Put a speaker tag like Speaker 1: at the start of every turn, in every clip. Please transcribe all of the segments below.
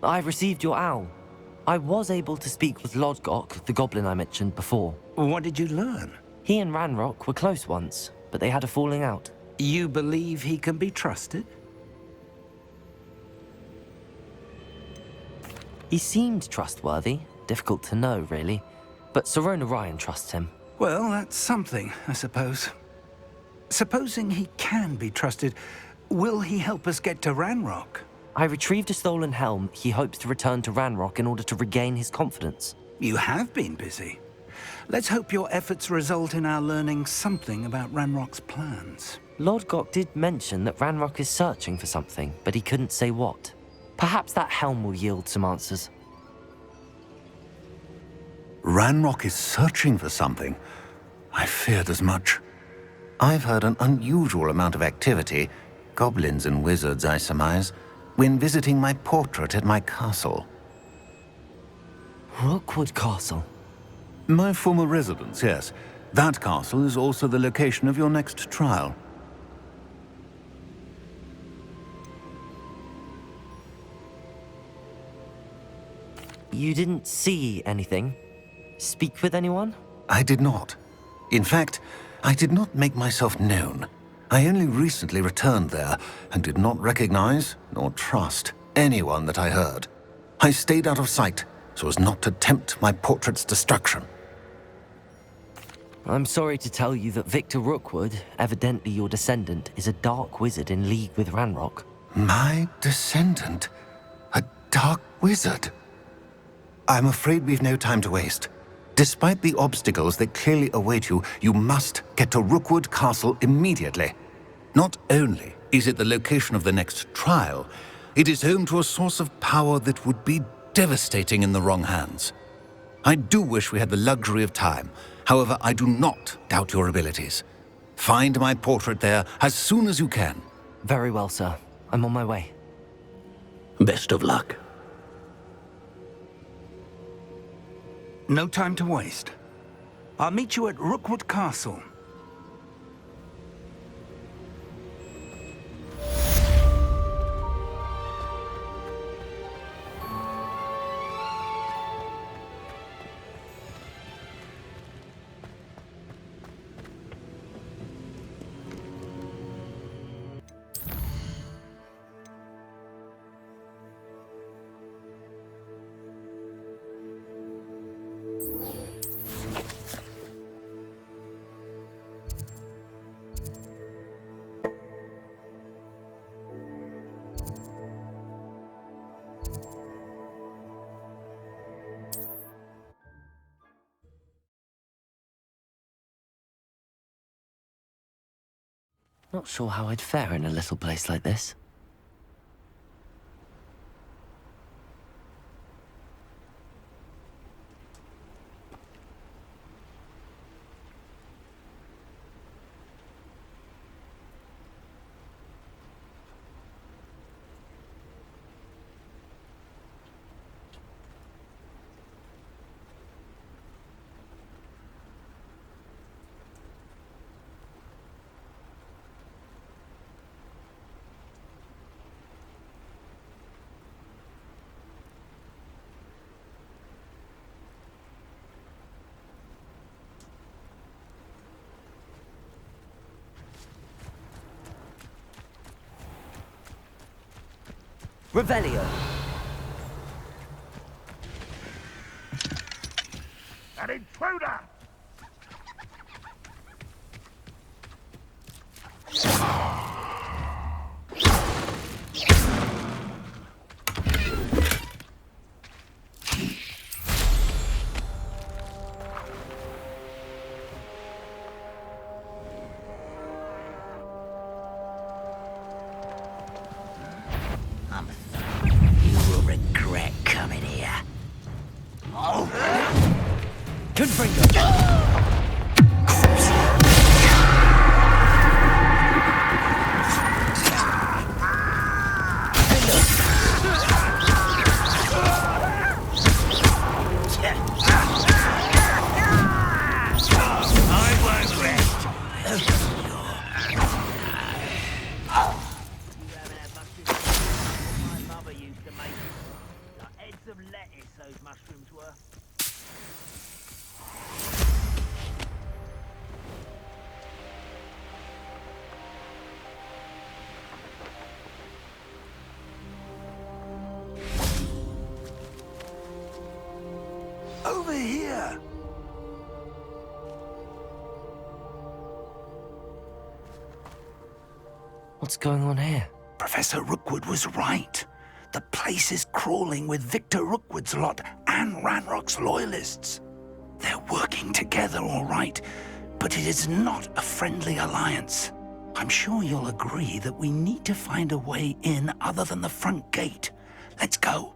Speaker 1: I received your owl. I was able to speak with Lodgok, the goblin I mentioned before.
Speaker 2: What did you learn?
Speaker 1: He and Ranrock were close once, but they had a falling out.
Speaker 2: You believe he can be trusted?
Speaker 1: He seemed trustworthy. Difficult to know, really. But Sirona Ryan trusts him.
Speaker 2: Well, that's something, I suppose. Supposing he can be trusted, will he help us get to Ranrock?
Speaker 1: I retrieved a stolen helm he hopes to return to Ranrock in order to regain his confidence.
Speaker 2: You have been busy. Let's hope your efforts result in our learning something about Ranrock's plans.
Speaker 1: Lodgok did mention that Ranrock is searching for something, but he couldn't say what. Perhaps that helm will yield some answers.
Speaker 3: Ranrock is searching for something? I feared as much. I've heard an unusual amount of activity, goblins and wizards, I surmise, when visiting my portrait at my castle.
Speaker 1: Rookwood Castle?
Speaker 3: My former residence, yes. That castle is also the location of your next trial.
Speaker 1: You didn't see anything? Speak with anyone?
Speaker 3: I did not. In fact, I did not make myself known. I only recently returned there and did not recognize nor trust anyone that I heard. I stayed out of sight so as not to tempt my portrait's destruction.
Speaker 1: I'm sorry to tell you that Victor Rookwood, evidently your descendant, is a dark wizard in league with Ranrock.
Speaker 3: My descendant? A dark wizard? I'm afraid we've no time to waste. Despite the obstacles that clearly await you, you must get to Rookwood Castle immediately. Not only is it the location of the next trial, it is home to a source of power that would be devastating in the wrong hands. I do wish we had the luxury of time. However, I do not doubt your abilities. Find my portrait there as soon as you can.
Speaker 1: Very well, sir. I'm on my way.
Speaker 4: Best of luck.
Speaker 2: No time to waste. I'll meet you at Rookwood Castle.
Speaker 1: Not sure how I'd fare in a little place like this. Revelio.
Speaker 5: An intruder!
Speaker 4: You will regret coming here.
Speaker 1: Confringo.
Speaker 4: lettuce those mushrooms were.
Speaker 2: Over here!
Speaker 1: What's going on here?
Speaker 2: Professor Rookwood was right. The place is crawling with Victor Rookwood's lot and Ranrock's loyalists. They're working together, all right, but it is not a friendly alliance. I'm sure you'll agree that we need to find a way in other than the front gate. Let's go.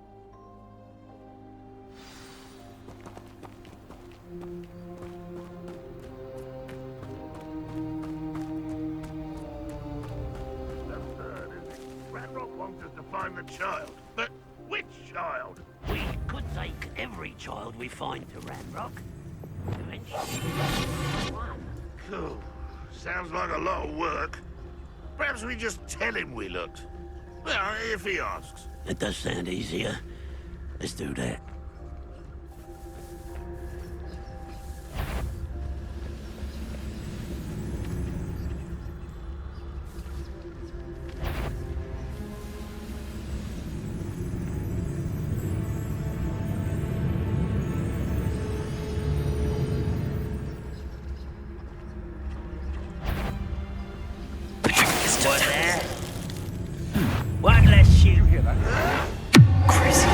Speaker 5: Ranrock wants us to find the child. But which child?
Speaker 4: We could take every child we find to Ranrock. Eventually, one.
Speaker 5: Cool. Sounds like a lot of work. Perhaps we just tell him we looked. Well, if he asks.
Speaker 4: That does sound easier. Let's do that. What that? One less shoot.
Speaker 1: Crazy.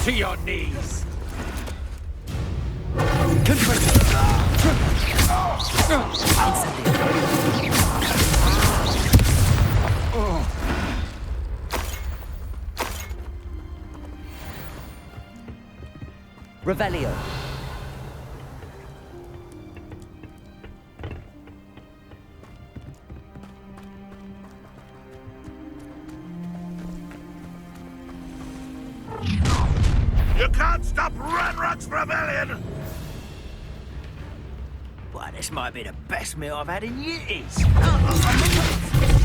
Speaker 4: To your knees.
Speaker 1: Revelio.
Speaker 5: You can't stop Ranrock's rebellion!
Speaker 4: Why, this might be the best meal I've had in years. I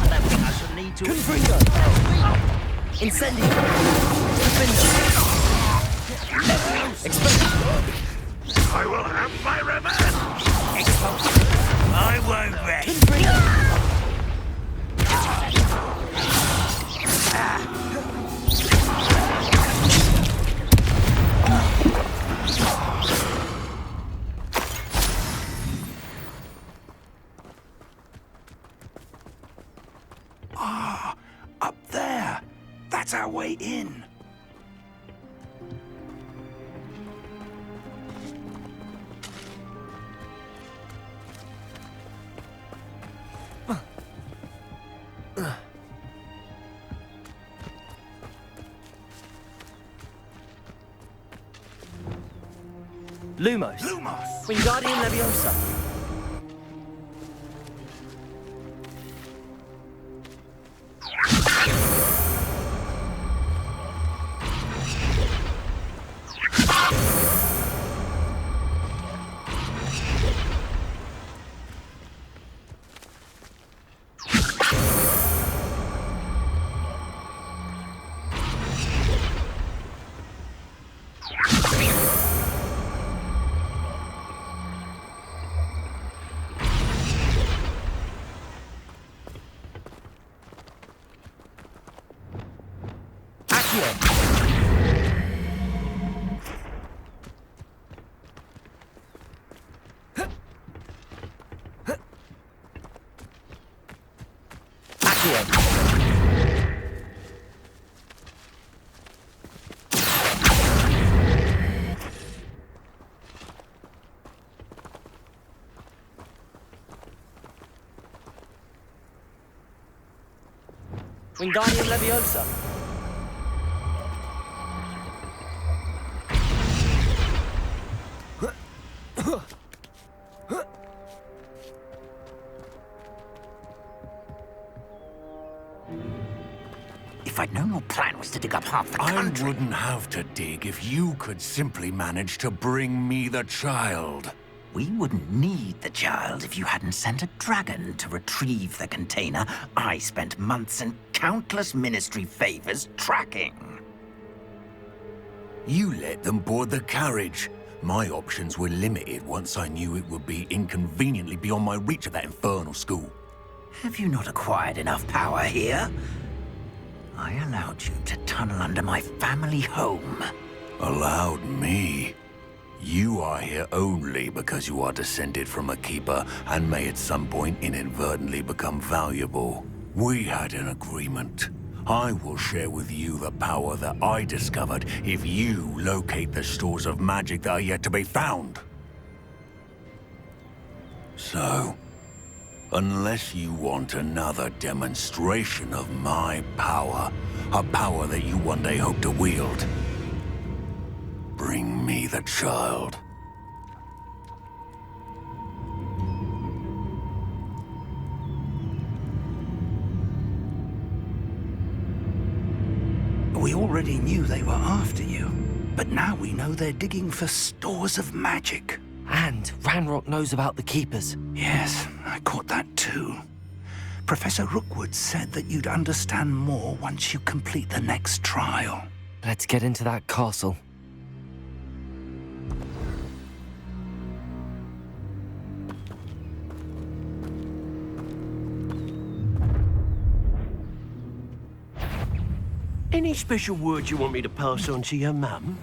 Speaker 4: don't think I should need to.
Speaker 1: Confringo. Incendio. Defender. Explosion.
Speaker 5: I will have my revenge!
Speaker 4: I won't rest.
Speaker 2: Up there. That's our way in.
Speaker 1: Lumos.
Speaker 2: Lumos!
Speaker 1: Wingardium Leviosa. Wingardium Leviosa.
Speaker 2: If I'd known your plan was to dig up half the
Speaker 3: I
Speaker 2: country...
Speaker 3: wouldn't have to dig if you could simply manage to bring me the child.
Speaker 2: We wouldn't need the child if you hadn't sent a dragon to retrieve the container I spent months and countless ministry favors tracking.
Speaker 3: You let them board the carriage. My options were limited once I knew it would be inconveniently beyond my reach at that infernal school.
Speaker 2: Have you not acquired enough power here? I allowed you to tunnel under my family home.
Speaker 3: Allowed me? You are here only because you are descended from a keeper and may at some point inadvertently become valuable. We had an agreement. I will share with you the power that I discovered if you locate the stores of magic that are yet to be found. So, unless you want another demonstration of my power, a power that you one day hope to wield, bring me the child.
Speaker 2: We already knew they were after you, but now we know they're digging for stores of magic.
Speaker 1: And Ranrock knows about the Keepers.
Speaker 2: Yes, I caught that too. Professor Rookwood said that you'd understand more once you complete the next trial.
Speaker 1: Let's get into that castle.
Speaker 4: Any special words you want me to pass on to your mum?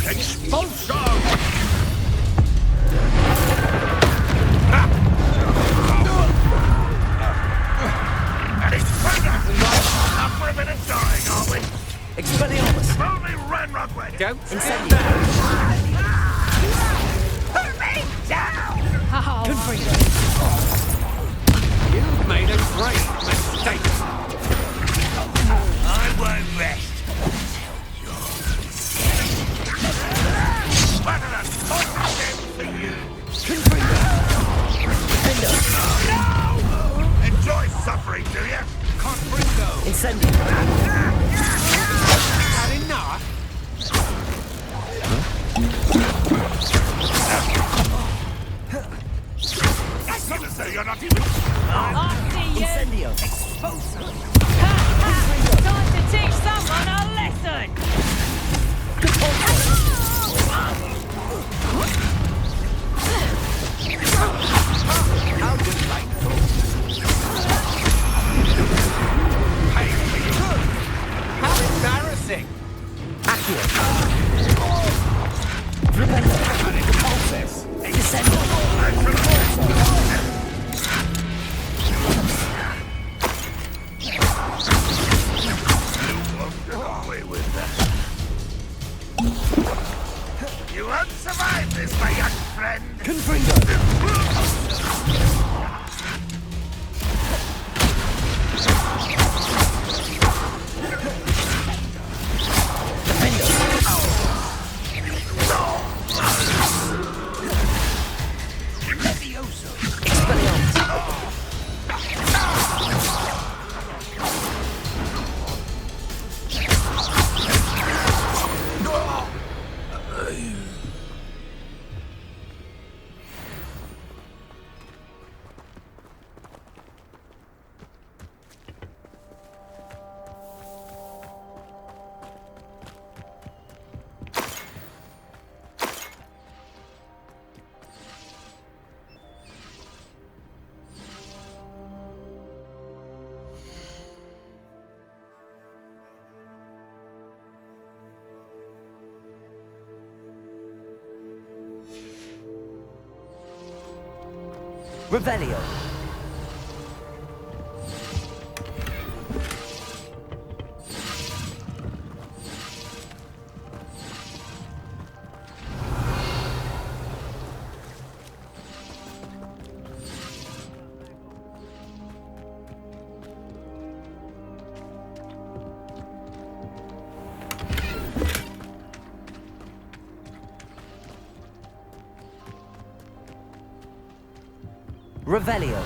Speaker 5: Expulsion! And it's further! Up for a bit of dying, are we?
Speaker 1: Expelliarmus!
Speaker 5: Only Ranrock way!
Speaker 1: Don't
Speaker 5: Incendio!
Speaker 2: Put me down!
Speaker 4: You've made a great mistake.
Speaker 2: I won't rest.
Speaker 5: What an unfortunate for you! No! Enjoy suffering, do you?
Speaker 1: Incendio!
Speaker 4: Had enough?
Speaker 5: That's not to say you're not even...
Speaker 1: Incendio!
Speaker 6: Time to teach someone a lesson!
Speaker 4: How delightful. How embarrassing.
Speaker 1: Accio!
Speaker 5: Away with that. You won't survive this, my young friend.
Speaker 1: Revelio! Revelio!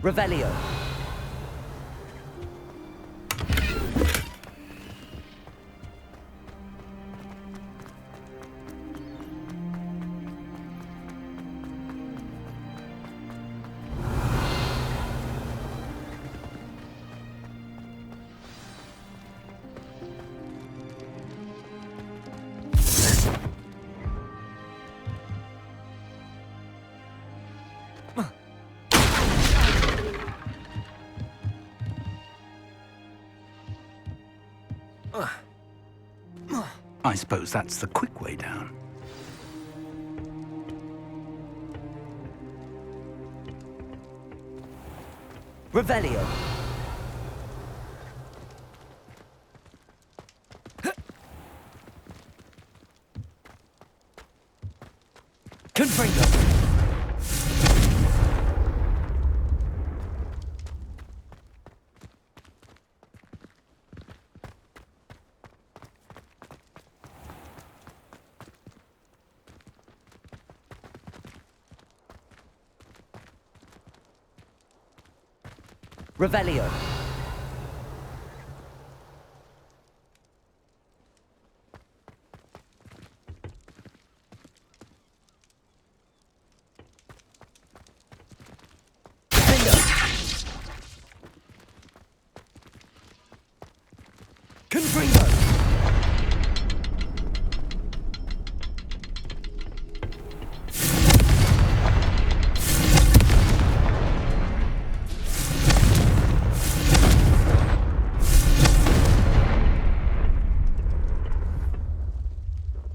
Speaker 1: Revelio.
Speaker 2: I suppose that's the quick way down.
Speaker 1: Revelio. Confringo. Revelio. Confringo.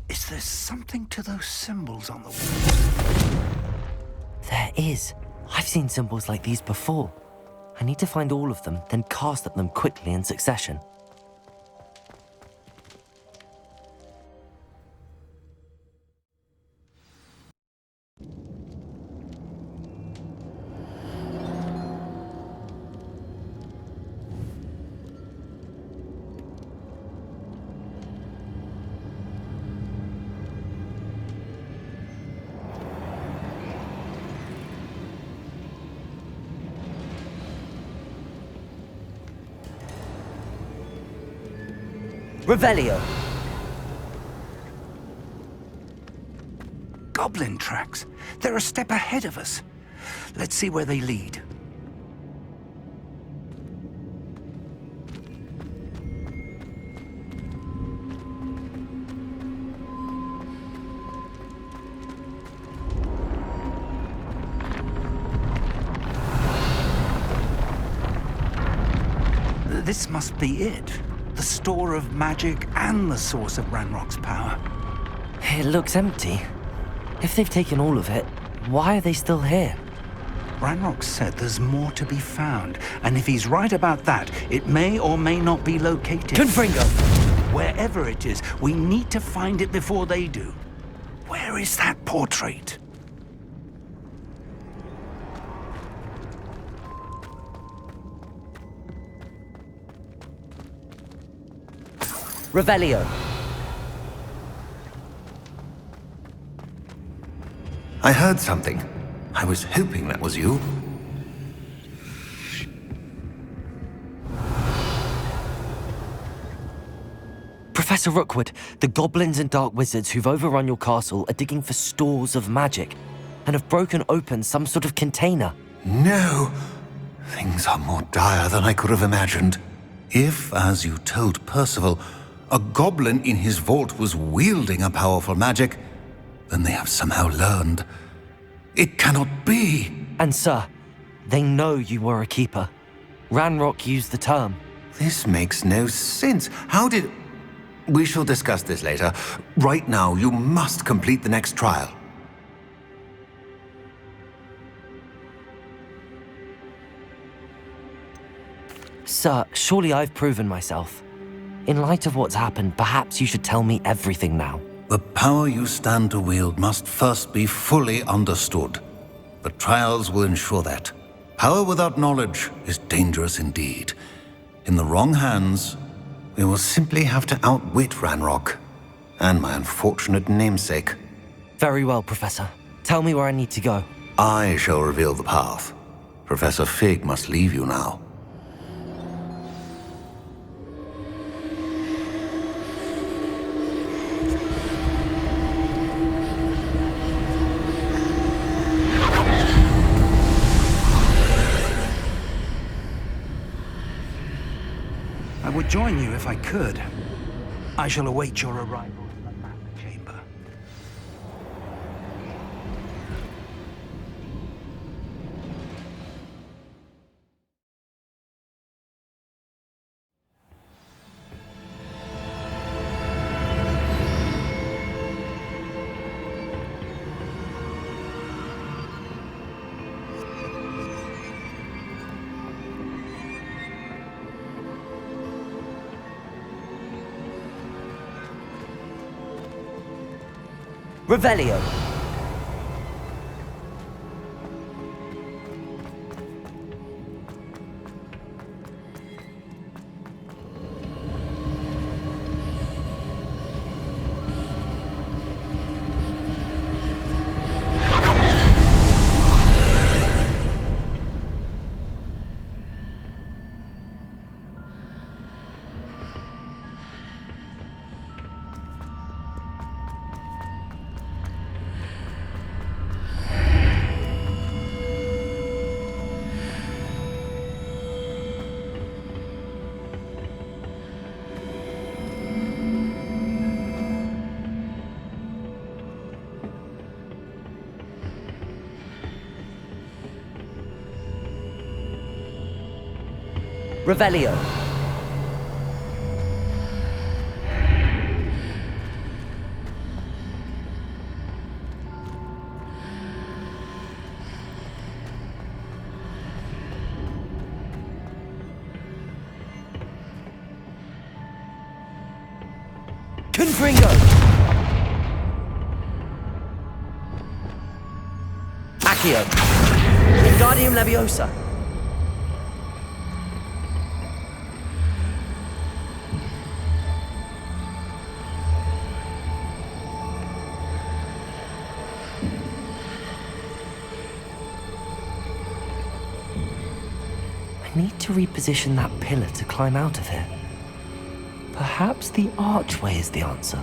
Speaker 2: Is there something to those symbols on the wall?
Speaker 1: There is. I've seen symbols like these before. I need to find all of them, then cast at them quickly in succession. Revelio.
Speaker 2: Goblin tracks. They're a step ahead of us. Let's see where they lead. This must be it. The store of magic and the source of Ranrock's power.
Speaker 1: It looks empty. If they've taken all of it, why are they still here?
Speaker 2: Ranrock said there's more to be found, and if he's right about that, it may or may not be located.
Speaker 1: Confringo!
Speaker 2: Wherever it is, we need to find it before they do. Where is that portrait?
Speaker 1: Revelio.
Speaker 3: I heard something. I was hoping that was you.
Speaker 1: Professor Rookwood, the goblins and dark wizards who've overrun your castle are digging for stores of magic and have broken open some sort of container.
Speaker 3: No! Things are more dire than I could have imagined. If, as you told Percival, a goblin in his vault was wielding a powerful magic, then they have somehow learned. It cannot be!
Speaker 1: And sir, they know you were a keeper. Ranrock used the term.
Speaker 3: This makes no sense. How did... We shall discuss this later. Right now, you must complete the next trial.
Speaker 1: Sir, surely I've proven myself. In light of what's happened, perhaps you should tell me everything now.
Speaker 3: The power you stand to wield must first be fully understood. The trials will ensure that. Power without knowledge is dangerous indeed. In the wrong hands, we will simply have to outwit Ranrock and my unfortunate namesake.
Speaker 1: Very well, Professor. Tell me where I need to go.
Speaker 3: I shall reveal the path. Professor Fig must leave you now.
Speaker 2: I would join you if I could. I shall await your arrival in the map chamber.
Speaker 1: Revelio. Revelio. Confringo. Accio. Wingardium Leviosa. I need to reposition that pillar to climb out of here. Perhaps the archway is the answer.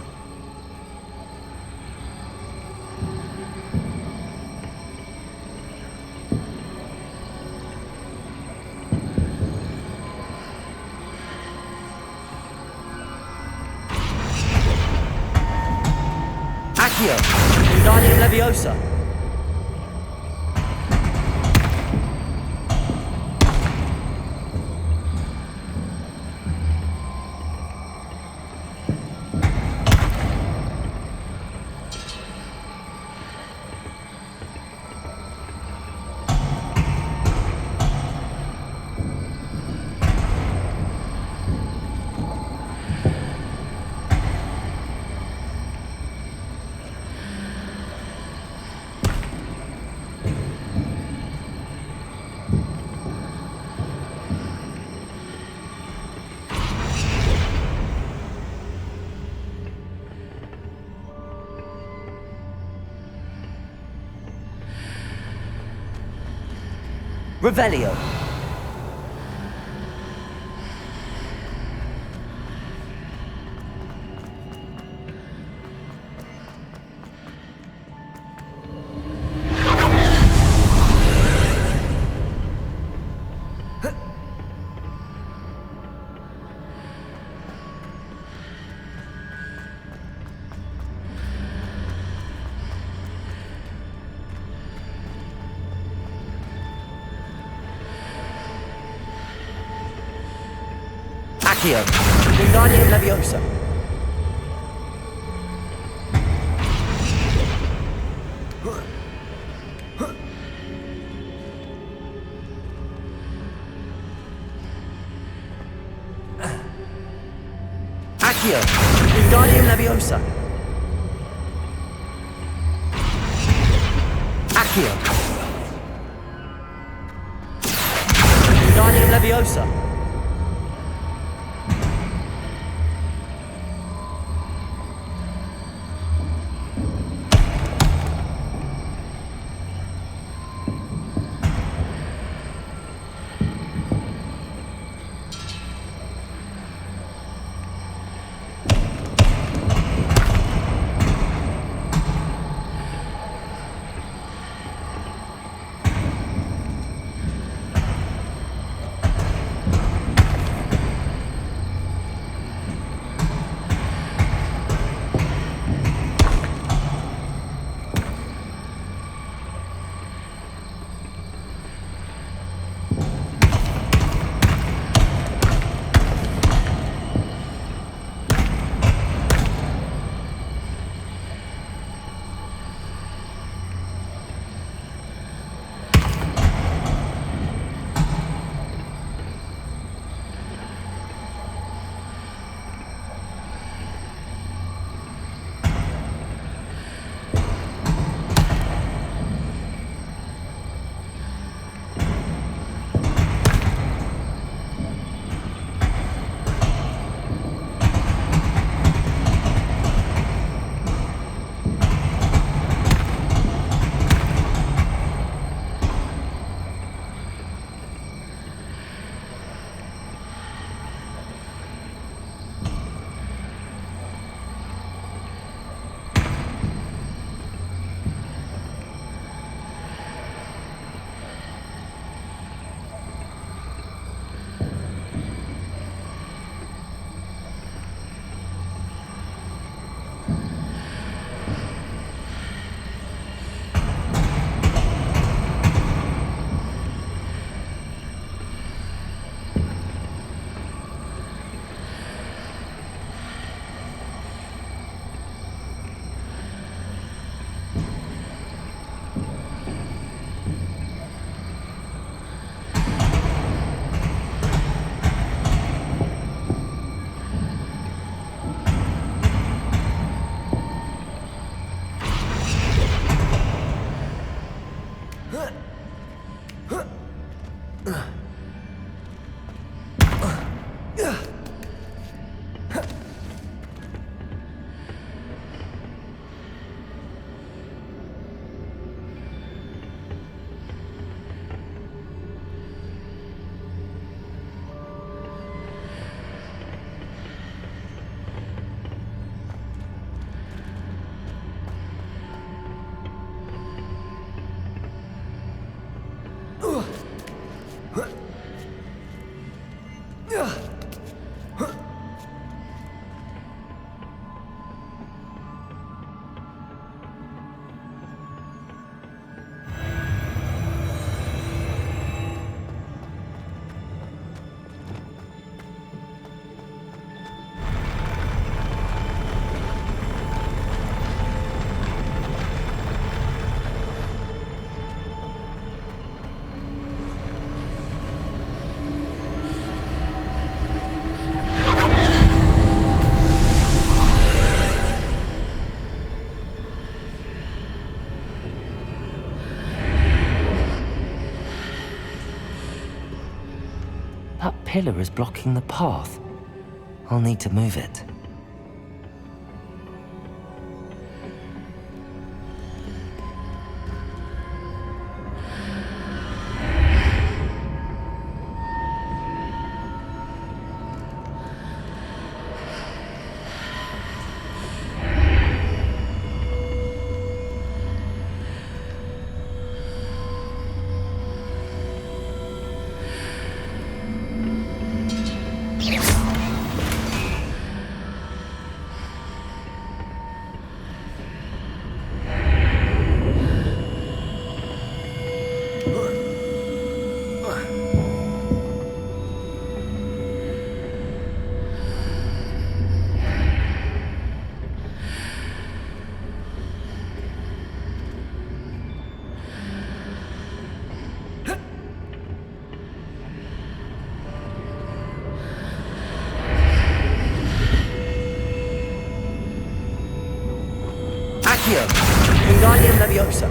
Speaker 1: Accio! Wingardium Leviosa! Revelio. Accio. Wingardium Leviosa. Accio. Wingardium Leviosa. Accio. Wingardium Leviosa. That pillar is blocking the path. I'll need to move it.
Speaker 7: Accio, Wingardium Leviosa.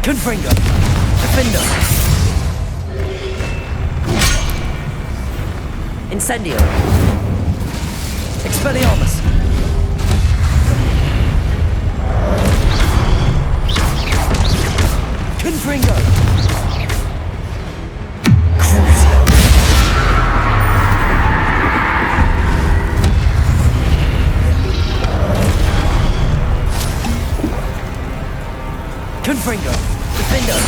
Speaker 7: Confringo. Defender. Incendio. Expelliarmus. Confringo. Crucio. Confringo. Defender.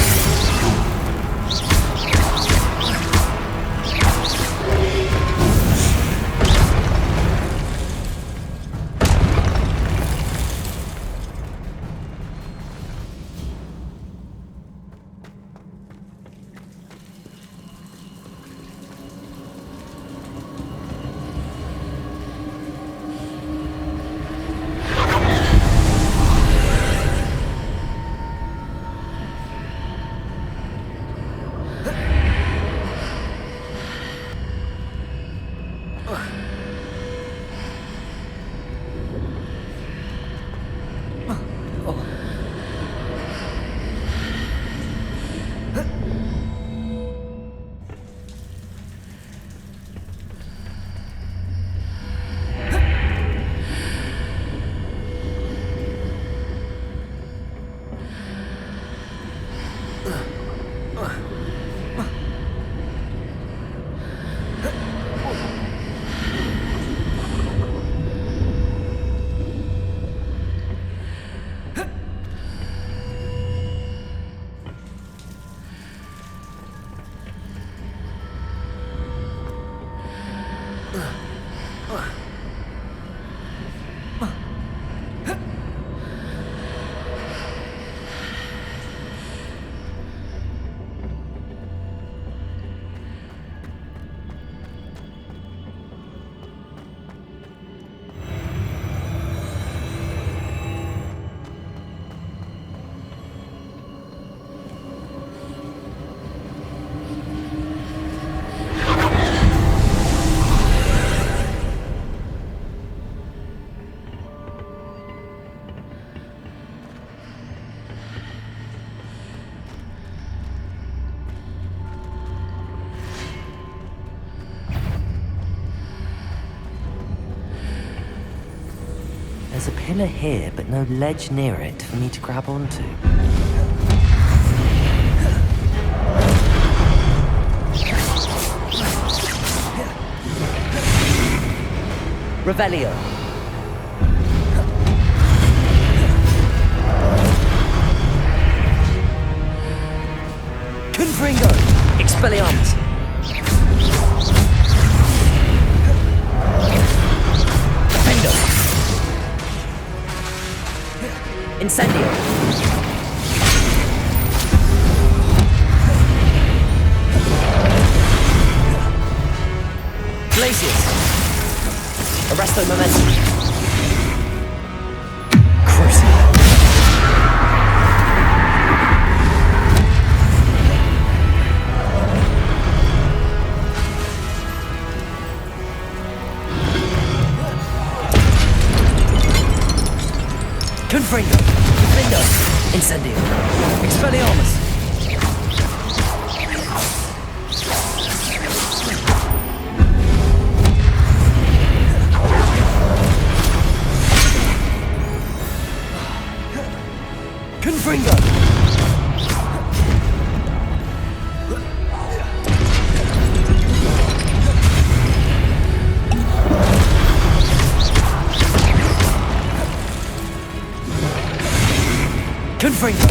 Speaker 1: There's a pillar here, but no ledge near it for me to grab onto.
Speaker 7: Revelio. Confringo. Expelliarmus. Defendo. Incendio. Glacius. Arresto momentum. Crucible. Confringo. Defendo. Incendio. Expelliarmus. Confringo. Confringo.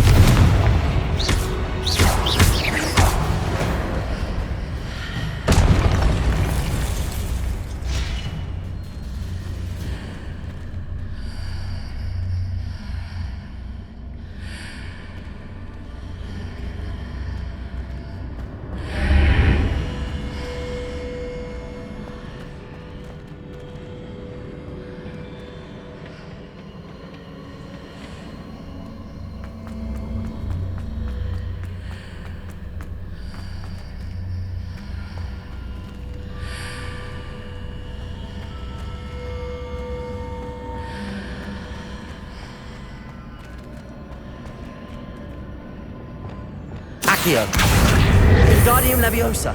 Speaker 7: Wingardium Leviosa.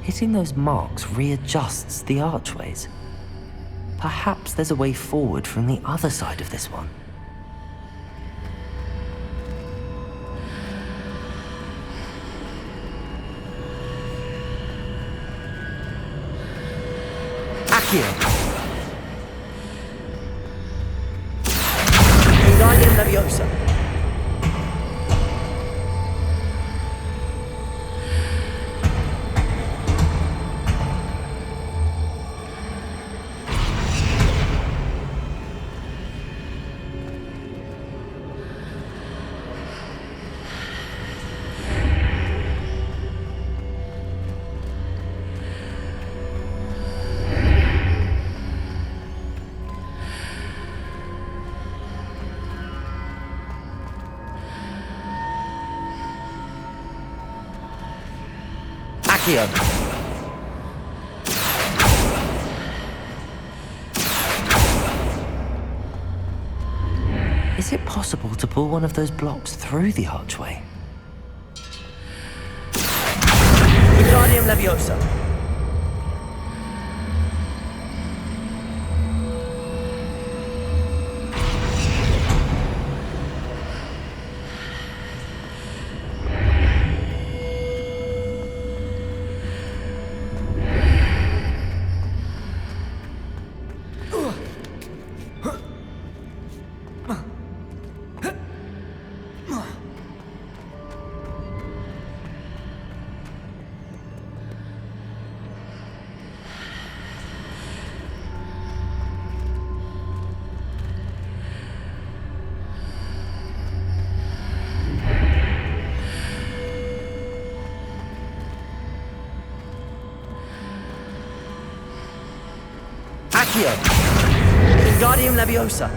Speaker 1: Hitting those marks readjusts the archways. Perhaps there's a way forward from the other side of this one.
Speaker 7: Accio. Wingardium Leviosa.
Speaker 1: Accio. Is it possible to pull one of those blocks through the archway?
Speaker 7: Wingardium Leviosa. Accio. Wingardium Leviosa.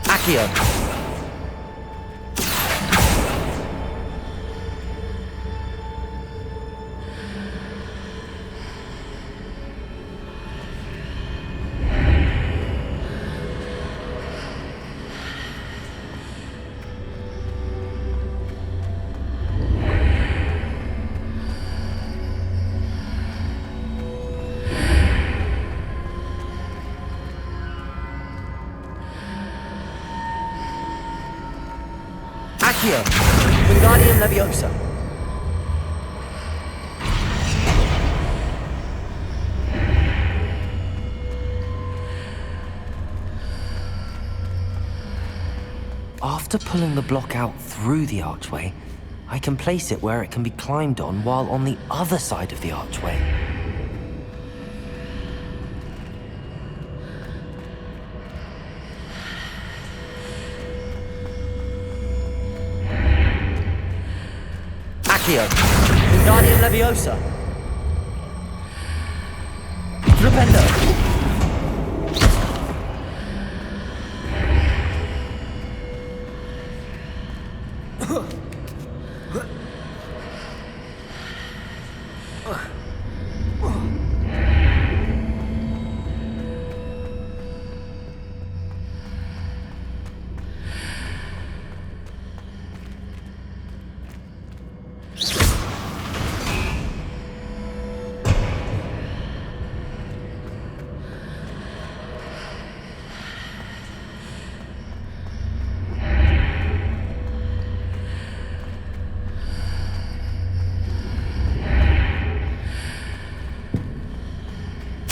Speaker 7: Accio. Accio. Wingardium Leviosa.
Speaker 1: After pulling the block out through the archway, I can place it where it can be climbed on while on the other side of the archway.
Speaker 7: Accio. Wingardium Leviosa. Flipendo.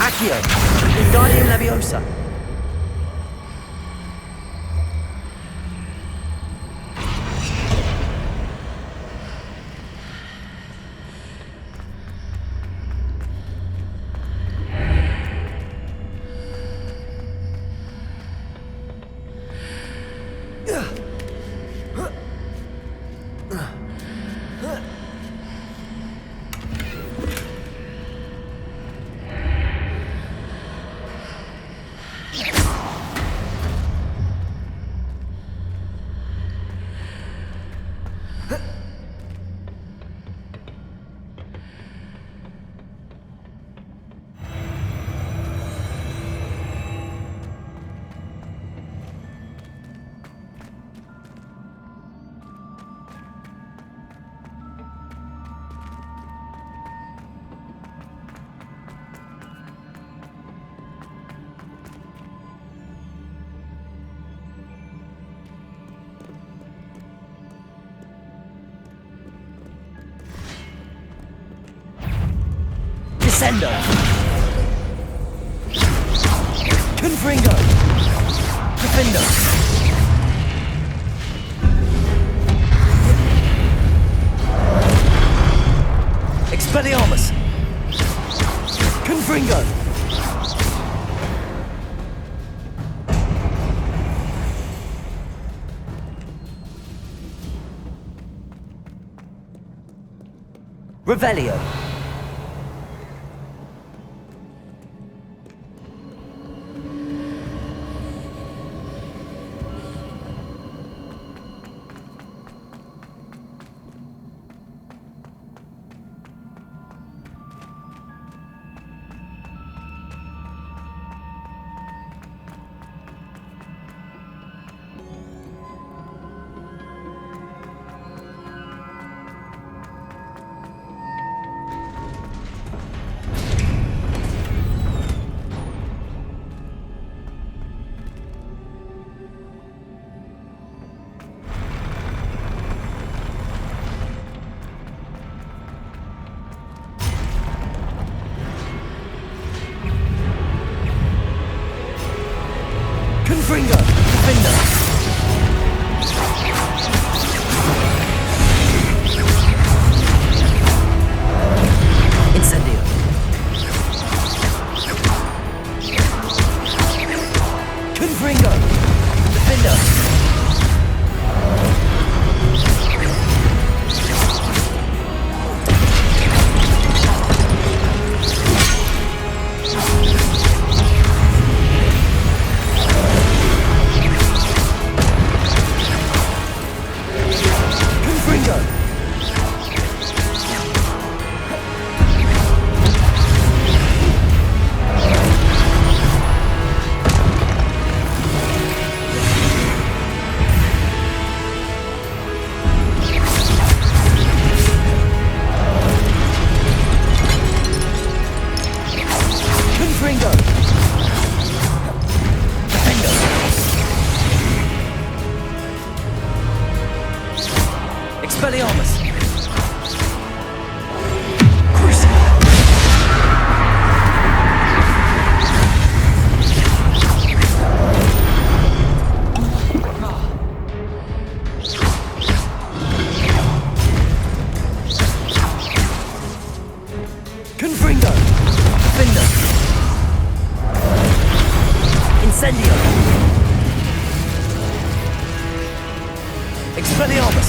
Speaker 7: Accio. Wingardium Leviosa. Descendo. Confringo. Defendo. Expelliarmus. Confringo. Revelio. Confringo! Defendo! Expelliarmus! Crucible! Confringo! Defender! Incendio! Expelliarmus!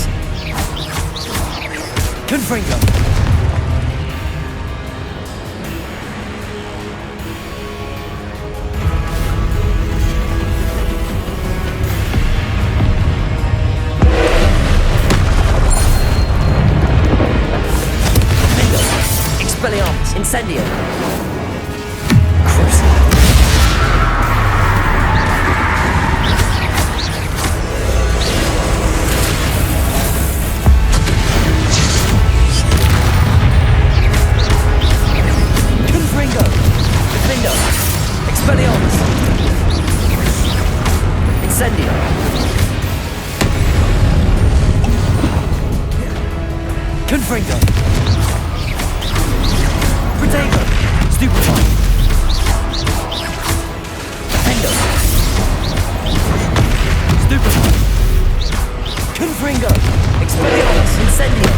Speaker 7: Confringo! Defendo! Expelliarmus! Incendio! Crucible! Confringo! Defendo! Expelliarmus! Incendio! Confringo! Protego! Stupefy! Defendo! Stupefy! Confringo! Expelliarmus! Incendio!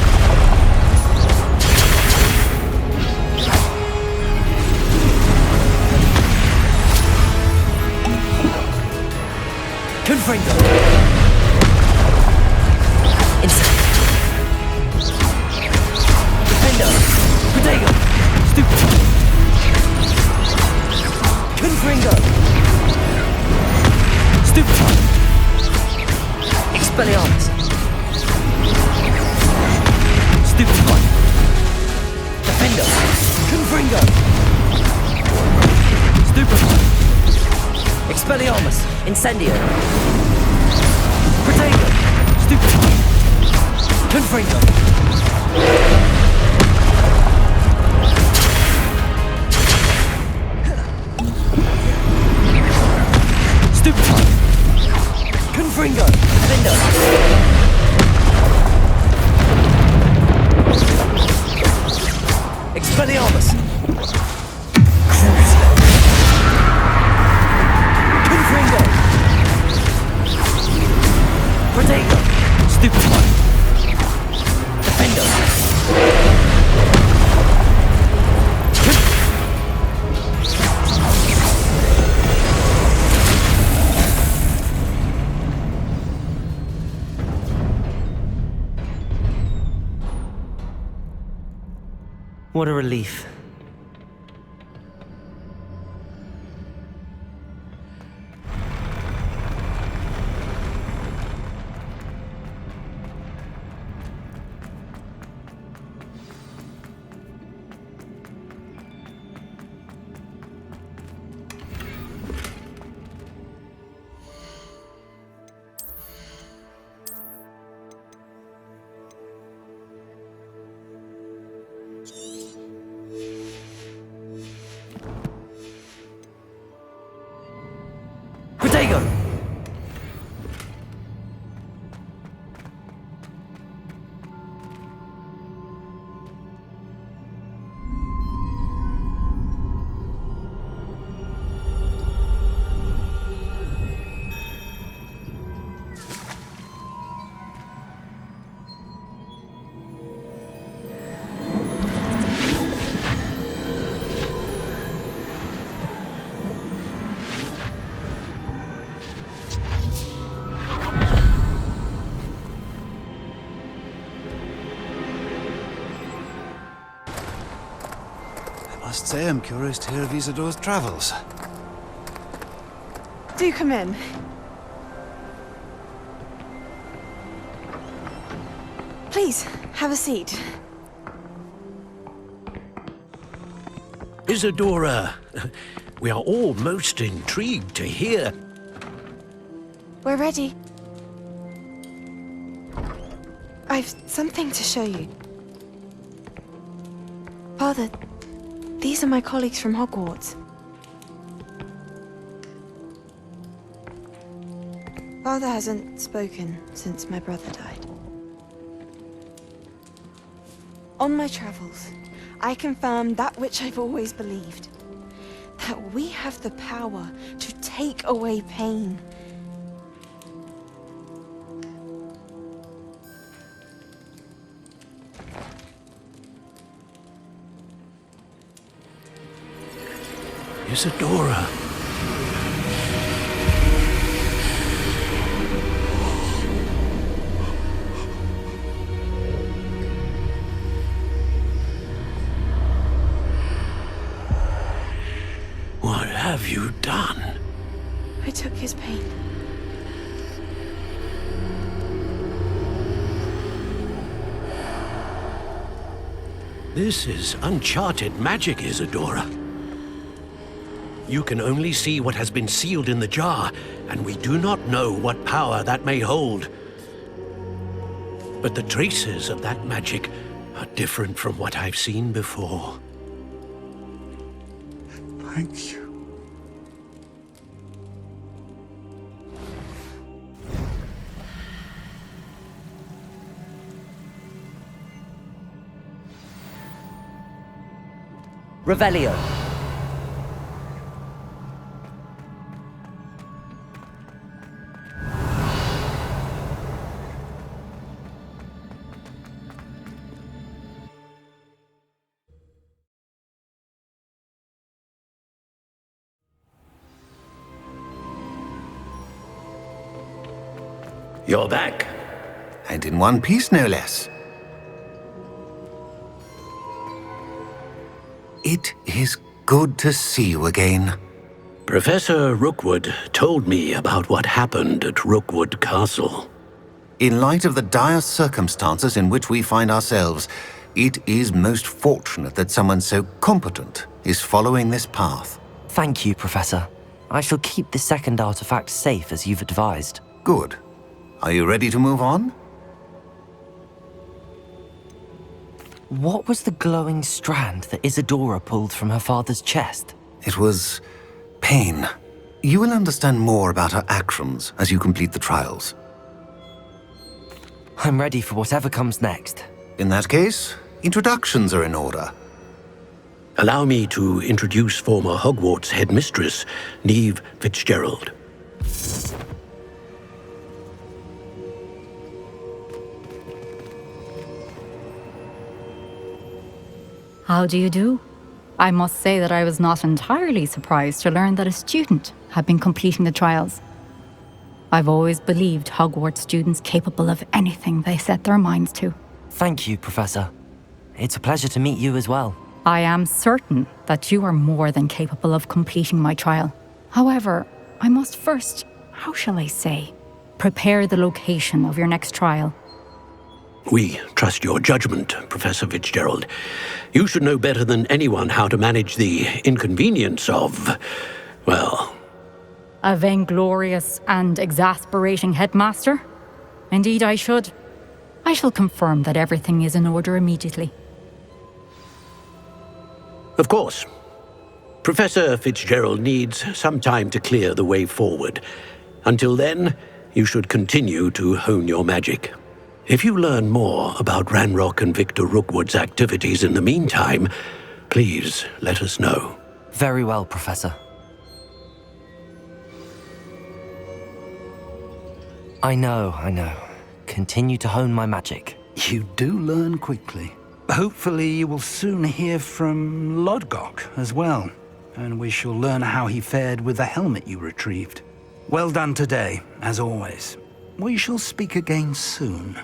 Speaker 7: Confringo! Incendio! Defendo! Protego! Stupefy! Confringo! Stupefy! Expelliarmus! Stupefy! Defendo! Confringo! Stupefy! Expelliarmus! Incendio! Protego! Stupefy! Confringo! Stupefy! Confringo! Defendo! Expelliarmus! Crucible! Confringo! Protego! Stupefy! Defendo! What a relief. Protego!
Speaker 8: I must say I'm curious to hear of Isidore's travels.
Speaker 9: Do come in. Please, have a seat.
Speaker 10: Isadora, we are all most intrigued to hear.
Speaker 9: We're ready. I've something to show you. Father, these are my colleagues from Hogwarts. Father hasn't spoken since my brother died. On my travels, I confirmed that which I've always believed. That we have the power to take away pain.
Speaker 10: Isadora. What have you done?
Speaker 9: I took his pain.
Speaker 10: This is uncharted magic, Isadora. You can only see what has been sealed in the jar, and we do not know what power that may hold. But the traces of that magic are different from what I've seen before.
Speaker 2: Thank you.
Speaker 7: Revelio.
Speaker 10: You're back.
Speaker 3: And in one piece, no less. It is good to see you again.
Speaker 10: Professor Rookwood told me about what happened at Rookwood Castle.
Speaker 3: In light of the dire circumstances in which we find ourselves, it is most fortunate that someone so competent is following this path.
Speaker 1: Thank you, Professor. I shall keep the second artifact safe as you've advised.
Speaker 3: Good. Are you ready to move on?
Speaker 1: What was the glowing strand that Isadora pulled from her father's chest?
Speaker 3: It was pain. You will understand more about her actions as you complete the trials.
Speaker 1: I'm ready for whatever comes next.
Speaker 3: In that case, introductions are in order.
Speaker 10: Allow me to introduce former Hogwarts headmistress, Neve Fitzgerald.
Speaker 11: How do you do? I must say that I was not entirely surprised to learn that a student had been completing the trials. I've always believed Hogwarts students capable of anything they set their minds to.
Speaker 1: Thank you, Professor. It's a pleasure to meet you as well.
Speaker 11: I am certain that you are more than capable of completing my trial. However, I must first, how shall I say, prepare the location of your next trial.
Speaker 10: We trust your judgment, Professor Fitzgerald. You should know better than anyone how to manage the inconvenience of, well...
Speaker 11: A vainglorious and exasperating headmaster? Indeed I should. I shall confirm that everything is in order immediately.
Speaker 10: Of course. Professor Fitzgerald needs some time to clear the way forward. Until then, you should continue to hone your magic. If you learn more about Ranrock and Victor Rookwood's activities in the meantime, please let us know.
Speaker 1: Very well, Professor. I know. Continue to hone my magic.
Speaker 2: You do learn quickly. Hopefully you will soon hear from Lodgok as well, and we shall learn how he fared with the helmet you retrieved. Well done today, as always. We shall speak again soon.